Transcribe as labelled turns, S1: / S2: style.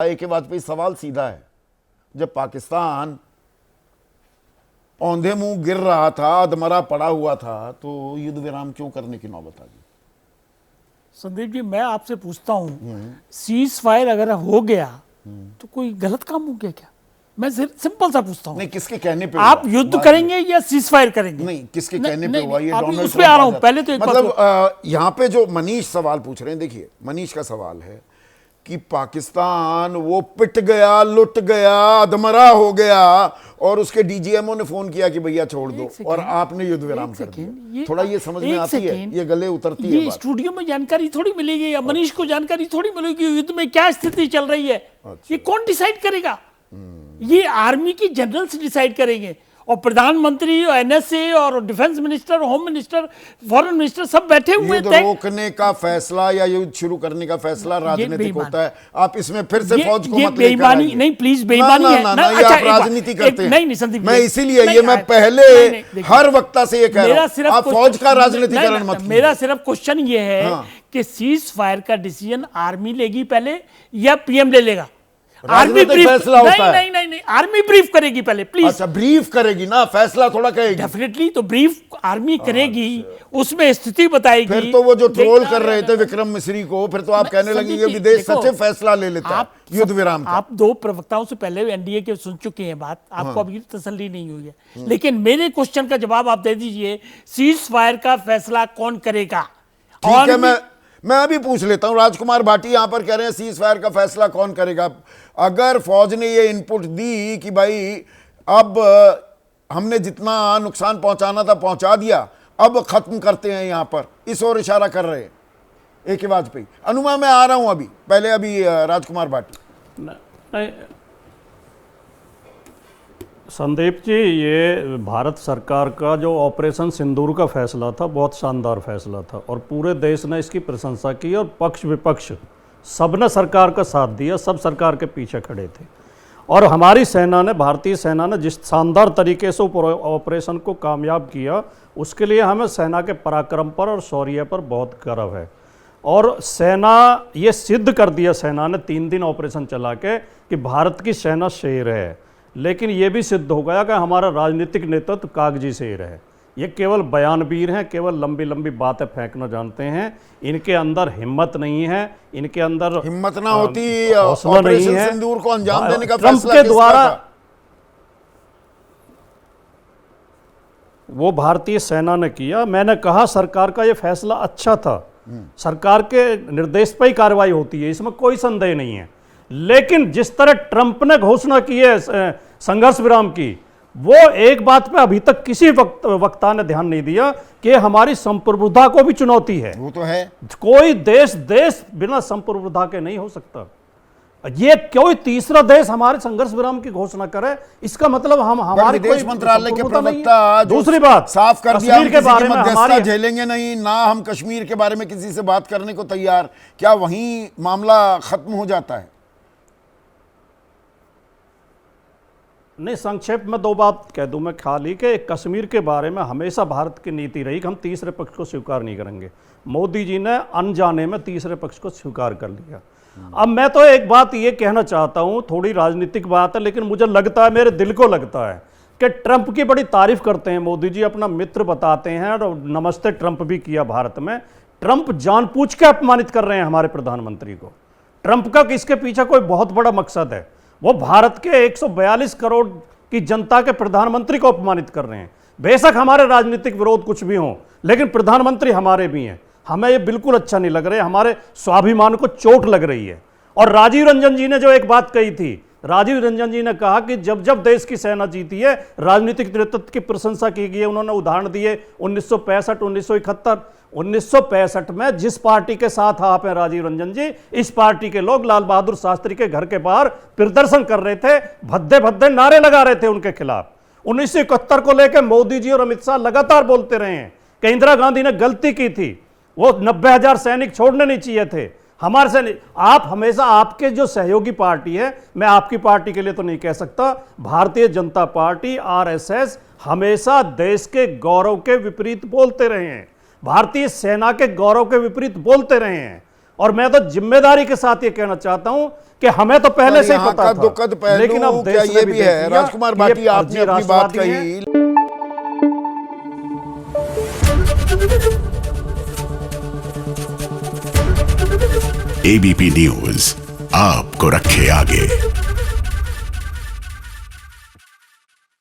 S1: के वाजपेयी सवाल सीधा है, जब पाकिस्तान औंधे मुंह गिर रहा था, अधमरा पड़ा हुआ था, तो युद्ध विराम क्यों करने की नौबत आ गई?
S2: संदीप जी, मैं आपसे पूछता हूं, सीज फायर अगर हो गया तो कोई गलत काम हो गया क्या? मैं सिंपल सा पूछता हूं।
S1: नहीं, किसके कहने पे
S2: आप युद्ध करेंगे या सीज फायर करेंगे?
S1: नहीं, किसके कहने पे हुआ? ये
S2: आप
S1: डोनाल्ड
S2: उस पे आ रहा हूं,
S1: ट्रंप
S2: पहले तो एक
S1: मतलब यहाँ पे जो मनीष सवाल पूछ रहे हैं, देखिए मनीष का सवाल है कि पाकिस्तान वो पिट गया, लुट गया, अधमरा हो गया और उसके डीजीएमओ ने फोन किया कि भैया छोड़ दो, और आपने युद्ध विराम कर दिया। थोड़ा ये समझ में आती है, ये गले उतरती है
S2: ये स्टूडियो में जानकारी थोड़ी मिलेगी या मनीष को जानकारी थोड़ी मिलेगी युद्ध में क्या स्थिति चल रही है। ये कौन डिसाइड करेगा? ये आर्मी की जनरल्स डिसाइड करेंगे, और प्रधानमंत्री और एनएसए और defence minister, home minister, foreign minister सब बैठे हुए
S1: युद्ध रोकने का फैसला या युद्ध शुरू करने का फैसला राजनीतिक होता है। आप इसमें फिर से फौज को मत
S2: बेईमानी नहीं, प्लीज बेईमानी है
S1: ना, ये आप राजनीति करते हैं।
S2: नहीं संदीप,
S1: मैं इसीलिए ये मैं पहले हर वक्ता से ये कह रहा हूं, आप फौज का राजनीतिकरण मत कीजिए।
S2: मेरा सिर्फ क्वेश्चन ये है कि सीज फायर का डिसीजन आर्मी लेगी पहले या पीएम ले लेगा? आर्मी ब्रीफ
S1: फैसला होता है।
S2: नहीं, आर्मी ब्रीफ करेगी पहले, प्लीज।
S1: अच्छा, ब्रीफ करेगी ना, फैसला थोड़ा कहेगी।
S2: डेफिनेटली, तो ब्रीफ आर्मी करेगी, उसमें स्थिति बताएगी।
S1: फिर तो वो जो ट्रोल कर रहे थे विक्रम मिश्री को, फिर तो आप कहने लगेंगे विदेश सचिव फैसला ले लेता है युद्ध विराम का।
S2: आप दो प्रवक्ताओं से पहले एनडीए के सुन चुके हैं बात, आपको अभी तसल्ली नहीं हुई है, लेकिन मेरे क्वेश्चन का जवाब आप दे दीजिए, सीज फायर का फैसला कौन करेगा?
S1: ठीक है, मैं अभी पूछ लेता हूं। राजकुमार भाटी यहां पर कह रहे हैं सीज फायर का फैसला कौन करेगा? अगर फौज ने ये इनपुट दी कि भाई अब हमने जितना नुकसान पहुंचाना था पहुंचा दिया, अब खत्म करते हैं, यहां पर इस ओर इशारा कर रहे हैं ए.के. वाजपेयी। अनुमा मैं आ रहा हूं अभी राजकुमार भाटी।
S3: नहीं संदीप जी, ये भारत सरकार का जो ऑपरेशन सिंदूर का फैसला था बहुत शानदार फैसला था, और पूरे देश ने इसकी प्रशंसा की, और पक्ष विपक्ष सबने सरकार का साथ दिया, सब सरकार के पीछे खड़े थे। और हमारी सेना ने, भारतीय सेना ने जिस शानदार तरीके से ऑपरेशन को कामयाब किया, उसके लिए हमें सेना के पराक्रम पर और शौर्य पर बहुत गर्व है। और सेना ये सिद्ध कर दिया, सेना ने 3 दिन ऑपरेशन चला के, कि भारत की सेना शेर है। लेकिन ये भी सिद्ध हो गया कि हमारा राजनीतिक नेतृत्व कागजी शेर है। ये केवल बयानवीर हैं, केवल लंबी लंबी बातें फेंकना जानते हैं, इनके अंदर हिम्मत नहीं है, इनके अंदर
S1: हिम्मत ना होती ऑपरेशन सिंदूर को अंजाम देने का फैसला
S3: के द्वारा वो भारतीय सेना ने किया। मैंने कहा सरकार का ये फैसला अच्छा था, सरकार के निर्देश पर ही कार्रवाई होती है, इसमें कोई संदेह नहीं है। लेकिन जिस तरह ट्रंप ने घोषणा की है संघर्ष विराम की, वो एक बात पे अभी तक किसी वक्ता ने ध्यान नहीं दिया कि हमारी संप्रभुता को भी चुनौती है।
S1: वो तो है, कोई
S3: देश बिना संप्रभुता के नहीं हो सकता। ये कोई तीसरा देश हमारे संघर्ष विराम की घोषणा करे, इसका मतलब हम हमारे
S1: विदेश मंत्रालय के प्रवक्ता
S3: दूसरी बात
S1: साफ कर दिया,
S3: कश्मीर के बारे में हमारे
S1: झेलेंगे नहीं ना, हम कश्मीर के बारे में किसी से बात करने को तैयार। क्या वहीं मामला खत्म हो जाता है?
S3: नहीं, संक्षेप में 2 बात कह दूं मैं खाली के, कश्मीर के बारे में हमेशा भारत की नीति रही कि हम तीसरे पक्ष को स्वीकार नहीं करेंगे। मोदी जी ने अनजाने में तीसरे पक्ष को स्वीकार कर लिया। अब मैं तो एक बात ये कहना चाहता हूं, थोड़ी राजनीतिक बात है, लेकिन मुझे लगता है, मेरे दिल को लगता है कि ट्रंप की बड़ी तारीफ करते हैं मोदी जी, अपना मित्र बताते हैं, और नमस्ते ट्रंप भी किया भारत में। ट्रंप जानबूझ के अपमानित कर रहे हैं हमारे प्रधानमंत्री को। ट्रंप का इसके पीछे कोई बहुत बड़ा मकसद है, वो भारत के 142 करोड़ की जनता के प्रधानमंत्री को अपमानित कर रहे हैं। बेशक हमारे राजनीतिक विरोध कुछ भी हों, लेकिन प्रधानमंत्री हमारे भी हैं। हमें ये बिल्कुल अच्छा नहीं लग रहा है, हमारे स्वाभिमान को चोट लग रही है। और राजीव रंजन जी ने जो एक बात कही थी, राजीव रंजन जी ने कहा कि जब जब देश की सेना जीती है राजनीतिक नेतृत्व की प्रशंसा की गई है। उन्होंने उदाहरण दिए 1965, 1971। 1965 में जिस पार्टी के साथ आप हैं राजीव रंजन जी, इस पार्टी के लोग लाल बहादुर शास्त्री के घर के बाहर प्रदर्शन कर रहे थे, भद्दे भद्दे नारे लगा रहे थे उनके खिलाफ। 1971 को लेकर मोदी जी और अमित शाह लगातार बोलते रहे हैं कि इंदिरा गांधी ने गलती की थी, वो 90,000 सैनिक छोड़ने नहीं चाहिए थे हमारे सैनिक। आप हमेशा, आपके जो सहयोगी पार्टी है, मैं आपकी पार्टी के लिए तो नहीं कह सकता, भारतीय जनता पार्टी आरएसएस हमेशा देश के गौरव के विपरीत बोलते रहे हैं, भारतीय सेना के गौरव के विपरीत बोलते रहे हैं। और मैं तो जिम्मेदारी के साथ ये कहना चाहता हूं कि हमें तो पहले से ही
S1: यहाँ
S3: पता
S1: का
S3: था,
S1: दुखद पहलू
S3: लेकिन अब
S1: क्या
S3: देश
S1: ये
S3: ने
S1: भी
S3: देख
S1: है,
S3: लिया
S1: राजकुमार
S3: कि ये
S1: भाटी आपने
S3: फर्जी
S1: अपनी बात
S3: राष्ट्रवादी हैं।
S4: कही। एबीपी न्यूज आपको रखे आगे।